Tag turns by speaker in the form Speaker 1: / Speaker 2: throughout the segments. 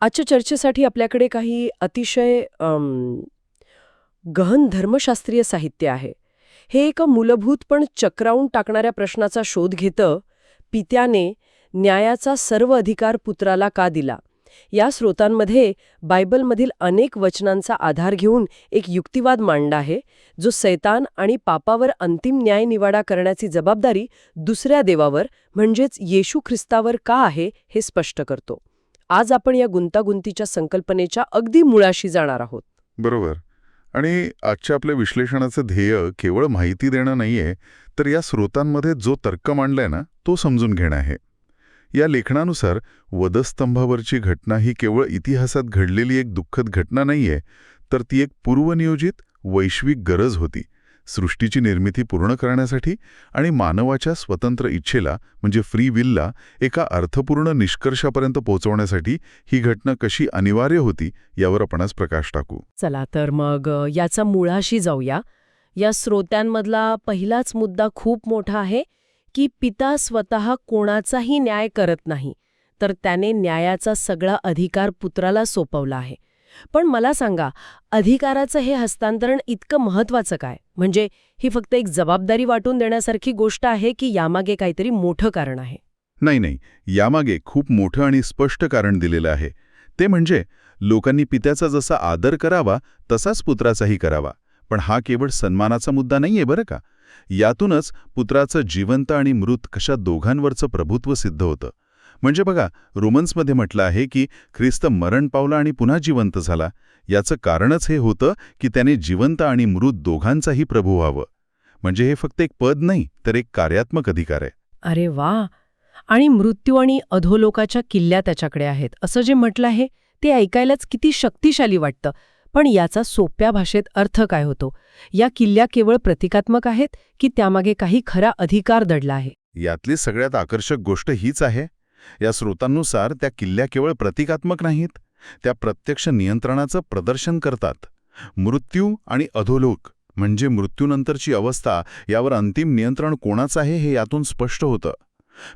Speaker 1: आजच्या चर्चेसाठी आपल्याकडे काही अतिशय गहन धर्मशास्त्रीय साहित्य आहे. हे एका मूलभूत पण चक्रावून टाकणाऱ्या प्रश्नाचा शोध घेतं, पित्याने न्यायाचा सर्व अधिकार पुत्राला का दिला? या स्रोतांमध्ये बायबलमधील अनेक वचनांचा आधार घेऊन एक युक्तिवाद मांडला आहे, जो सैतान आणि पापावर अंतिम न्यायनिवाडा करण्याची जबाबदारी दुसऱ्या देवावर म्हणजेच येशू ख्रिस्तावर का आहे हे स्पष्ट करतो. आज आपण या गुंतागुंतीच्या संकल्पनेच्या अगदी मुळाशी जाणार आहोत.
Speaker 2: बरोबर. आणि आजच्या आपल्या विश्लेषणाचं ध्येय केवळ माहिती देणं नाहीये, तर या स्रोतांमध्ये जो तर्क मांडलाय ना, तो समजून घेणं आहे. या लेखनानुसार वधस्तंभावरची घटना ही केवळ इतिहासात घडलेली एक दुःखद घटना नाहीये, तर ती एक पूर्वनियोजित वैश्विक गरज होती. सृष्टीची निर्मिती पूर्ण करण्यासाठी आणि मानवाच्या स्वतंत्र इच्छेला म्हणजे फ्री विलला एका अर्थपूर्ण निष्कर्षापर्यंत पोहोचवण्यासाठी ही घटना कशी अनिवार्य होती यावर आपण आज प्रकाश टाकू.
Speaker 1: चला तर मग याचा मुळाशी जाऊया. या स्रोतांमधला पहिलाच मुद्दा खूप मोठा आहे की पिता स्वतः कोणाचाही न्याय करत नाही, तर त्याने न्यायाचा सगळा अधिकार पुत्राला सोपवला आहे. पण मला सांगा, अधिकाराचं हे हस्तांतरण इतकं महत्वाचं काय? म्हणजे ही फक्त एक जबाबदारी वाटून देण्यासारखी गोष्ट आहे की यामागे काहीतरी मोठं कारण आहे?
Speaker 2: नाही, यामागे खूप मोठं आणि स्पष्ट कारण दिलेलं आहे. ते म्हणजे लोकांनी पित्याचा जसा आदर करावा तसाच पुत्राचाही करावा. पण हा केवळ सन्मानाचा मुद्दा नाहीये बरं का. यातूनच पुत्राचं जिवंत आणि मृत कशा दोघांवरचं प्रभुत्व सिद्ध होतं. म्हणजे बघा, रोमन्समध्ये म्हटलं आहे की ख्रिस्त मरण पावला आणि पुन्हा जिवंत झाला. याचं कारणच हे होतं की त्याने जिवंत आणि मृत दोघांचाही प्रभू व्हावं. म्हणजे हे फक्त एक पद नाही, तर एक कार्यात्मक अधिकार आहे.
Speaker 1: अरे वा. आणि मृत्यू आणि अधोलोकाच्या किल्ल्या त्याच्याकडे आहेत असं जे म्हटलं आहे ते ऐकायलाच किती शक्तिशाली वाटतं. पण याचा सोप्या भाषेत अर्थ काय होतो? या किल्ल्या केवळ प्रतिकात्मक आहेत की त्यामागे काही खरा अधिकार दडला आहे?
Speaker 2: यातली सगळ्यात आकर्षक गोष्ट हीच आहे. या स्रोतांनुसार त्या किल्ल्या केवळ प्रतिकात्मक नाहीत, त्या प्रत्यक्ष नियंत्रणाचं प्रदर्शन करतात. मृत्यू आणि अधोलोक म्हणजे मृत्यूनंतरची अवस्था, यावर अंतिम नियंत्रण कोणाचं आहे हे यातून स्पष्ट होतं.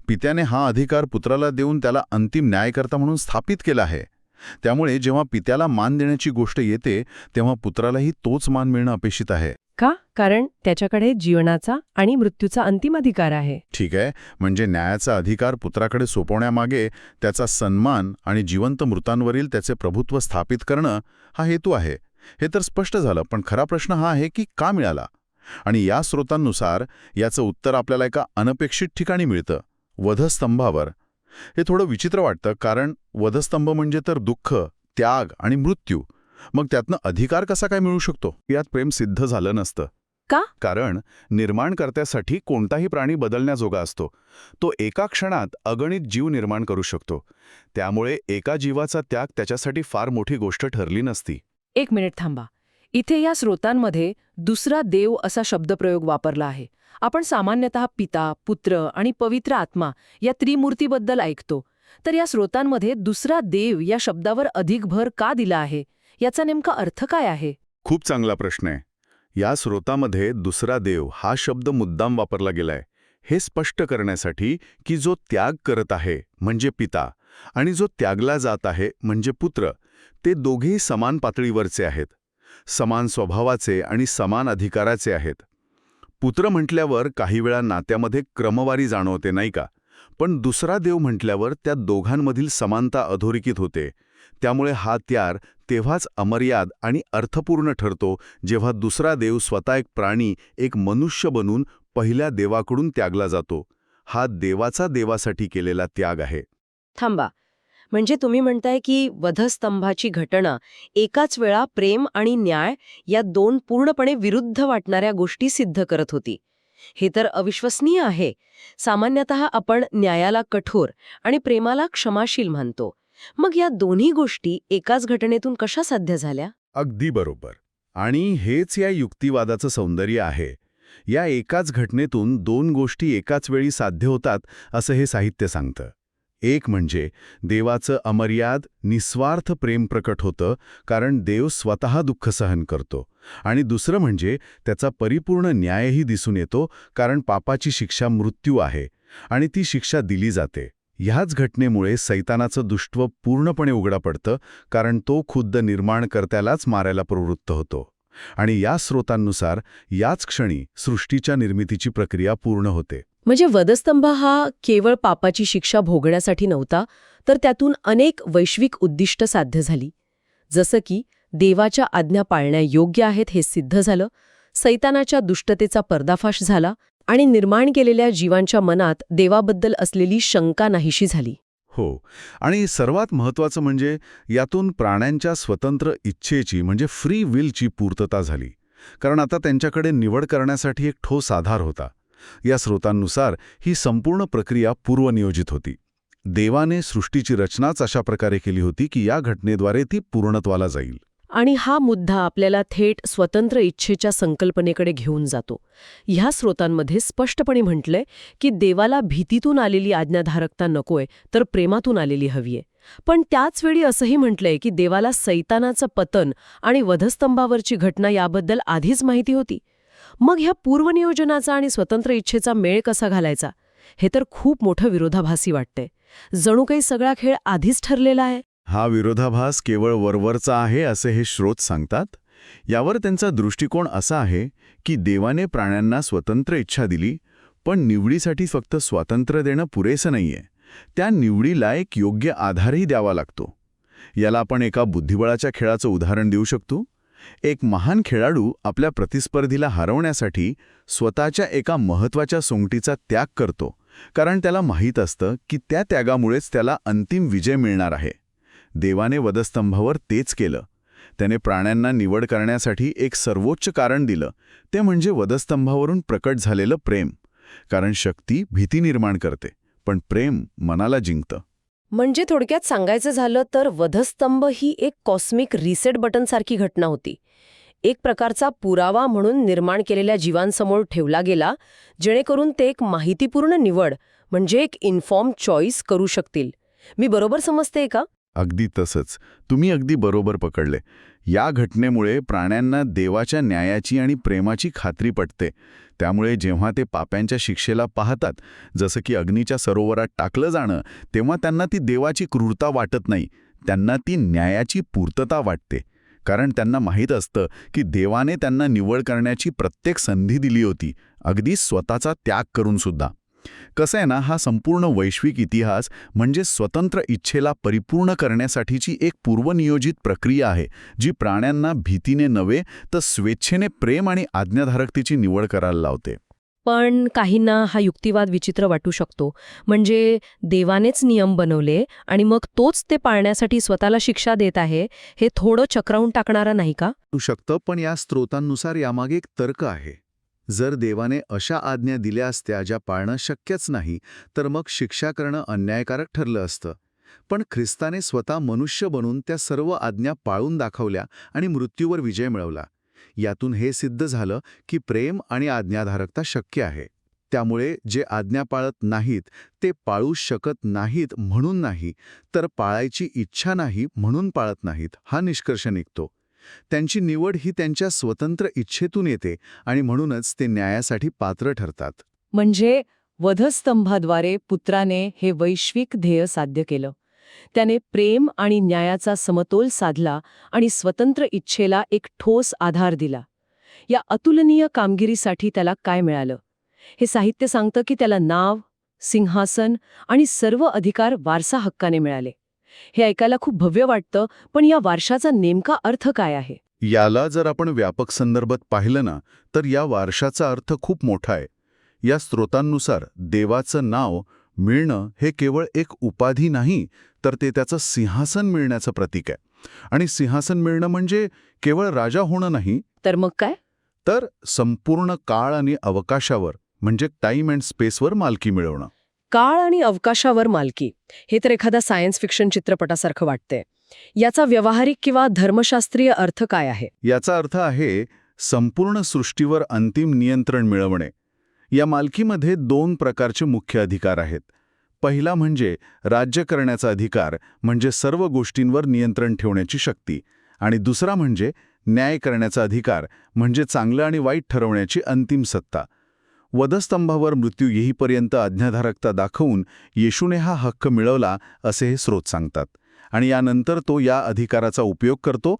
Speaker 2: पित्याने हा अधिकार पुत्राला देऊन त्याला अंतिम न्यायकर्ता म्हणून स्थापित केला आहे. त्यामुळे जेव्हा पित्याला मान देण्याची गोष्ट येते तेव्हा पुत्रालाही तोच मान मिळणं अपेक्षित आहे.
Speaker 1: का? कारण त्याच्याकडे जीवनाचा आणि मृत्यूचा अंतिम अधिकार आहे.
Speaker 2: ठीक आहे, म्हणजे न्यायाचा अधिकार पुत्राकडे सोपवण्यामागे त्याचा सन्मान आणि जिवंत मृतांवरील त्याचे प्रभुत्व स्थापित करणं हा हेतू आहे. हे तर स्पष्ट झालं, पण खरा प्रश्न हा आहे की का मिळाला? आणि या स्रोतांनुसार याचं उत्तर आपल्याला एका अनपेक्षित ठिकाणी मिळतं, वधस्तंभावर. हे थोडं विचित्र वाटतं, कारण वधस्तंभ म्हणजे तर दुःख, त्याग आणि मृत्यू. मग त्यातनं अधिकार कसा काय मिळू शकतो? यात प्रेम सिद्ध झालं नसतं.
Speaker 1: का?
Speaker 2: कारण निर्माणकर्त्यासाठी कोणताही प्राणी बदलण्याजोगा असतो. तो एका क्षणात अगणित जीव निर्माण करू शकतो. त्यामुळे एका जीवाचा त्याग त्याच्यासाठी फार मोठी गोष्ट ठरली नसती.
Speaker 1: एक मिनिट थांबा. इथे या स्रोतांमध्ये दुसरा देव असा शब्दप्रयोग वापरला आहे. आपण सामान्यतः पिता, पुत्र आणि पवित्र आत्मा या त्रिमूर्तीबद्दल ऐकतो. तर या स्रोतांमध्ये दुसरा देव या शब्दावर अधिक भर का दिला आहे? याचा नेमका अर्थ काय आहे?
Speaker 2: खूप चांगला प्रश्न आहे. या स्रोतामध्ये दुसरा देव हा शब्द मुद्दाम वापरला गेलाय, हे स्पष्ट करण्यासाठी की जो त्याग करत आहे म्हणजे पिता आणि जो त्यागला जात आहे म्हणजे पुत्र, ते दोघेही समान पातळीवरचे आहेत, समान स्वभावाचे आणि समान अधिकाराचे आहेत. पुत्र म्हटल्यावर काही वेळा नात्यामध्ये क्रमवारी जाणवते नाही का, पण दुसरा देव म्हटल्यावर त्या दोघांमधील समानता अधोरेखित होते. त्यामुळे हा त्याग तेव्हाच अमर्याद आणि अर्थपूर्ण ठरतो जेव्हा दुसरा देव स्वतः एक प्राणी, एक मनुष्य बनून पहिल्या देवाकडून त्यागला जातो. हा देवाचा देवासाठी केलेला त्याग आहे.
Speaker 1: थांबा. म्हणजे तुम्ही म्हणताय की वधस्तंभाची घटना एकाच वेळा प्रेम आणि न्याय या दोन पूर्णपणे विरुद्ध वाटणाऱ्या गोष्टी सिद्ध करत होती. हे तर अविश्वसनीय आहे. सामान्यतः आपण न्यायाला कठोर आणि प्रेमाला क्षमाशील मानतो. मग या दोन्ही गोष्टी एकाच घटनेतून कशा साध्य झाल्या?
Speaker 2: अगदी बरोबर. आणि हेच या युक्तिवादाचं सौंदर्य आहे. या एकाच घटनेतून दोन गोष्टी एकाच वेळी साध्य होतात असं हे साहित्य सांगतं. एक म्हणजे देवाचं अमर्याद, निस्वार्थ प्रेम प्रकट होतं, कारण देव स्वतः दुःख सहन करतो. आणि दुसरं म्हणजे त्याचा परिपूर्ण न्यायही दिसून येतो, कारण पापाची शिक्षा मृत्यू आहे आणि ती शिक्षा दिली जाते. ह्याच घटनेमुळे सैतानाचं दुष्टत्व पूर्णपणे उघडा पडतं, कारण तो खुद्द निर्माणकर्त्यालाच मारायला प्रवृत्त होतो. आणि या स्रोतांनुसार याच क्षणी सृष्टीच्या निर्मितीची प्रक्रिया पूर्ण होते.
Speaker 1: म्हणजे वधस्तंभ हा केवळ पापाची शिक्षा भोगण्यासाठी नव्हता, तर त्यातून अनेक वैश्विक उद्दिष्ट साध्य झाली. जसं की देवाच्या आज्ञा पाळण्या योग्य आहेत हे सिद्ध झालं, सैतानाच्या दुष्टतेचा पर्दाफाश झाला आणि निर्माण केलेल्या जीवांच्या मनात देवाबद्दल असलेली शंका नाहीशी झाली.
Speaker 2: हो, आणि सर्वात महत्त्वाचं म्हणजे यातून प्राण्यांच्या स्वतंत्र इच्छेची म्हणजे फ्री विलची पूर्तता झाली. कारण आता त्यांच्याकडे निवड करण्यासाठी एक ठोस आधार होता. या स्रोतांनुसार ही संपूर्ण प्रक्रिया पूर्वनियोजित होती. देवाने सृष्टीची रचनाच अशा प्रकारे केली होती की या घटनेद्वारे ती पूर्णत्वाला जाईल.
Speaker 1: आणि हा मुद्दा आपल्याला थेट स्वतंत्र इच्छेच्या संकल्पनेकडे घेऊन जातो. ह्या स्रोतांमध्ये स्पष्टपणे म्हटलंय की देवाला भीतीतून आलेली आज्ञाधारकता नकोय, तर प्रेमातून आलेली हवीये. पण त्याचवेळी असंही म्हटलंय की देवाला सैतानाचं पतन आणि वधस्तंभावरची घटना याबद्दल आधीच माहिती होती. मग ह्या पूर्वनियोजनाचा आणि स्वतंत्र इच्छेचा मेळ कसा घालायचा, हे तर खूप मोठं विरोधाभासी वाटतंय. जणू काही सगळा खेळ आधीच ठरलेला आहे.
Speaker 2: हा विरोधाभास केवळ वरवरचा आहे असे हे स्रोत सांगतात. यावर त्यांचा दृष्टिकोन असा आहे की देवाने प्राण्यांना स्वतंत्र इच्छा दिली, पण निवडीसाठी फक्त स्वातंत्र्य देणं पुरेसं नाहीये. त्या निवडीला एक योग्य आधारही द्यावा लागतो. याला आपण एका बुद्धिबळाच्या खेळाचं उदाहरण देऊ शकतो. एक महान खेळाडू आपल्या प्रतिस्पर्धीला हरवण्यासाठी स्वतःच्या एका महत्त्वाच्या सोंगटीचा त्याग करतो, कारण त्याला माहीत असतं की त्या त्यागामुळेच त्याला अंतिम विजय मिळणार आहे. देवाने वधस्तंभावर तेच केलं. त्याने प्राण्यांना निवड करण्यासाठी एक सर्वोच्च कारण दिलं, ते म्हणजे वधस्तंभावरून प्रकट झालेलं प्रेम. कारण शक्ती भीती निर्माण करते, पण प्रेम मनाला जिंकतं.
Speaker 1: म्हणजे थोडक्यात सांगायचं झालं तर वधस्तंभ ही एक कॉस्मिक रिसेट बटनसारखी घटना होती. एक प्रकारचा पुरावा म्हणून निर्माण केलेल्या जीवांसमोर ठेवला गेला, जेणेकरून ते एक माहितीपूर्ण निवड म्हणजे एक इन्फॉर्म चॉईस करू शकतील. मी बरोबर समजते का?
Speaker 2: अगदी तसंच. तुम्ही अगदी बरोबर पकडले. या घटनेमुळे प्राण्यांना देवाच्या न्यायाची आणि प्रेमाची खात्री पटते. त्यामुळे जेव्हा ते पाप्यांच्या शिक्षेला पाहतात, जसं की अग्नीच्या सरोवरात टाकलं जाणं, तेव्हा त्यांना ती देवाची क्रूरता वाटत नाही, त्यांना ती न्यायाची पूर्तता वाटते. कारण त्यांना माहीत असतं की देवाने त्यांना निवड करण्याची प्रत्येक संधी दिली होती, अगदी स्वतःचा त्याग करूनसुद्धा. कसं आहे ना, हा संपूर्ण वैश्विक इतिहास म्हणजे स्वतंत्र इच्छेला परिपूर्ण करण्यासाठीची एक पूर्वनियोजित प्रक्रिया आहे, जी प्राण्यांना भीतीने नव्हे तर स्वेच्छेने प्रेम आणि आज्ञाधारकतेची निवड करायला लावते.
Speaker 1: पण काहींना हा युक्तिवाद विचित्र वाटू शकतो. म्हणजे देवानेच नियम बनवले आणि मग तोच ते पाळण्यासाठी स्वतःला शिक्षा देत आहे, हे थोडं चक्रावून टाकणारं नाही का?
Speaker 2: होऊ शकतं, पण या स्रोतांनुसार यामागे एक तर्क आहे. जर देवाने अशा आज्ञा दिल्या असत्या ज्या पाळणं शक्यच नाही, तर मग शिक्षा करणं अन्यायकारक ठरलं असतं. पण ख्रिस्ताने स्वतः मनुष्य बनून त्या सर्व आज्ञा पाळून दाखवल्या आणि मृत्यूवर विजय मिळवला. यातून हे सिद्ध झालं की प्रेम आणि आज्ञाधारकता शक्य आहे. त्यामुळे जे आज्ञा पाळत नाहीत ते पाळू शकत नाहीत म्हणून नाही, तर पाळायची इच्छा नाही म्हणून पाळत नाहीत, हा निष्कर्ष निघतो. त्यांची निवड ही त्यांच्या स्वतंत्र इच्छेतून येते आणि म्हणूनच ते न्यायासाठी पात्र ठरतात.
Speaker 1: म्हणजे वधस्तंभाद्वारे पुत्राने हे वैश्विक ध्येय साध्य केलं. त्याने प्रेम आणि न्यायाचा समतोल साधला आणि स्वतंत्र इच्छेला एक ठोस आधार दिला. या अतुलनीय कामगिरीसाठी त्याला काय मिळालं? हे साहित्य सांगतं की त्याला नाव, सिंहासन आणि सर्व अधिकार वारसा हक्काने मिळाले. हे ऐकायला खूप भव्य वाटतं, पण या वारशाचा नेमका अर्थ काय आहे?
Speaker 2: याला जर आपण व्यापक संदर्भात पाहिलं ना, तर या वारशाचा अर्थ खूप मोठा आहे. या स्रोतांनुसार देवाचं नाव मिळणं हे केवळ एक उपाधी नाही, तर ते त्याचं सिंहासन मिळण्याचं प्रतीक आहे. आणि सिंहासन मिळणं म्हणजे केवळ राजा होणं नाही,
Speaker 1: तर मग काय?
Speaker 2: तर संपूर्ण काळ आणि अवकाशावर म्हणजे टाईम अँड स्पेसवर मालकी मिळवणं.
Speaker 1: काळ आणि अवकाशावर मालकी, हे तर एखादा सायन्स फिक्शन चित्रपटासारखं वाटतंय. याचा व्यावहारिक किंवा धर्मशास्त्रीय अर्थ काय आहे?
Speaker 2: याचा अर्थ आहे संपूर्ण सृष्टीवर अंतिम नियंत्रण मिळवणे. या मालकीमध्ये 2 प्रकारचे मुख्य अधिकार आहेत. पहिला म्हणजे राज्य करण्याचा अधिकार, म्हणजे सर्व गोष्टींवर नियंत्रण ठेवण्याची शक्ती. आणि दुसरा म्हणजे न्याय करण्याचा अधिकार, म्हणजे चांगलं आणि वाईट ठरवण्याची अंतिम सत्ता. वधस्तंभावर मृत्यू येईपर्यंत आज्ञाधारकता दाखवून येशूने हा हक्क मिळवला असे हे स्रोत सांगतात. आणि यानंतर तो या अधिकाराचा उपयोग करतो.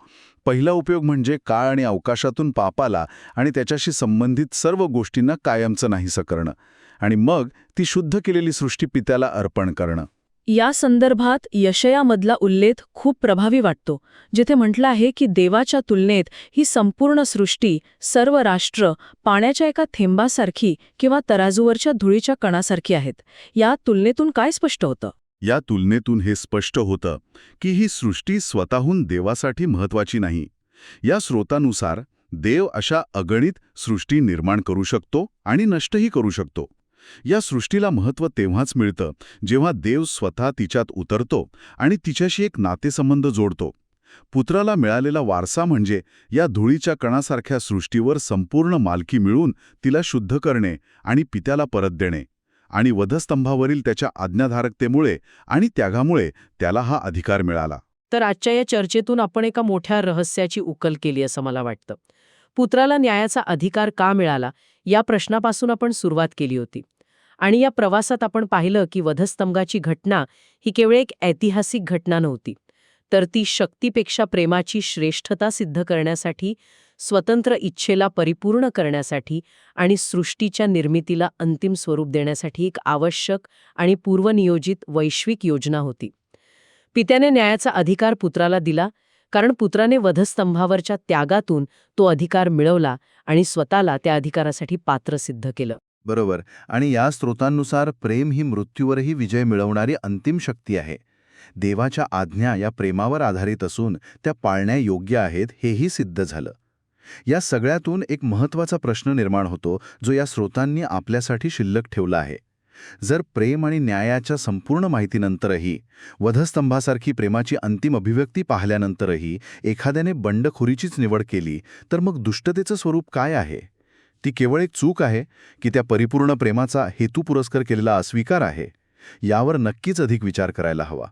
Speaker 2: पहिला उपयोग म्हणजे काळ आणि अवकाशातून पापाला आणि त्याच्याशी संबंधित सर्व गोष्टींना कायमचं नाहीसं करणं, आणि मग ती शुद्ध केलेली सृष्टी पित्याला अर्पण करणं.
Speaker 3: या संदर्भात यशयामधला उल्लेख खूप प्रभावी वाटतो, जिथे म्हटलं आहे की देवाच्या तुलनेत ही संपूर्ण सृष्टी, सर्व राष्ट्र पाण्याच्या एका थेंबासारखी किंवा तराजूवरच्या धुळीच्या कणासारखी आहेत. या तुलनेतून काय स्पष्ट होतं?
Speaker 2: या तुलनेतून हे स्पष्ट होतं की ही सृष्टी स्वतःहून देवासाठी महत्वाची नाही. या स्रोतानुसार देव अशा अगणित सृष्टी निर्माण करू शकतो आणि नष्टही करू शकतो. या सृष्टीला महत्त्व तेव्हाच मिळतं जेव्हा देव स्वतः तिच्यात उतरतो आणि तिच्याशी एक नातेसंबंध जोडतो. पुत्राला मिळालेला वारसा म्हणजे या धुळीच्या कणासारख्या सृष्टीवर संपूर्ण मालकी मिळवून तिला शुद्ध करणे आणि पित्याला परत देणे. आणि वधस्तंभावरील त्याच्या आज्ञाधारकतेमुळे आणि त्यागामुळे त्याला हा अधिकार मिळाला.
Speaker 3: तर आजच्या या चर्चेतून आपण एका मोठ्या रहस्याची उकल केली असं मला वाटतं. पुत्राला न्यायाचा अधिकार का मिळाला या प्रश्नापासून आपण सुरुवात केली होती. आणि या प्रवासात आपण पाहिलं की वधस्तंभाची घटना ही केवळ एक ऐतिहासिक घटना नव्हती, तर ती शक्तीपेक्षा प्रेमाची श्रेष्ठता सिद्ध करण्यासाठी, स्वतंत्र इच्छेला परिपूर्ण करण्यासाठी आणि सृष्टीच्या निर्मितीला अंतिम स्वरूप देण्यासाठी एक आवश्यक आणि पूर्वनियोजित वैश्विक योजना होती. पित्याने न्यायाचा अधिकार पुत्राला दिला, कारण पुत्राने वधस्तंभावरच्या त्यागातून तो अधिकार मिळवला आणि स्वतःला त्या अधिकारासाठी पात्र सिद्ध केलं.
Speaker 4: बरोबर. आणि या स्रोतांनुसार प्रेम ही मृत्यूवरही विजय मिळवणारी अंतिम शक्ती आहे. देवाच्या आज्ञा या प्रेमावर आधारित असून त्या पाळण्या योग्य आहेत हेही सिद्ध झालं. या सगळ्यातून एक महत्त्वाचा प्रश्न निर्माण होतो, जो या स्रोतांनी आपल्यासाठी शिल्लक ठेवला आहे. जर प्रेम आणि न्यायाच्या संपूर्ण माहितीनंतरही, वधस्तंभासारखी प्रेमाची अंतिम अभिव्यक्ती पाहिल्यानंतरही एखाद्याने बंडखोरीचीच निवड केली, तर मग दुष्टतेचं स्वरूप काय आहे? ती केवळ एक चूक आहे की त्या परिपूर्ण प्रेमाचा हेतुपुरस्कर केलेला अस्वीकार आहे? यावर नक्कीच अधिक विचार करायला हवा.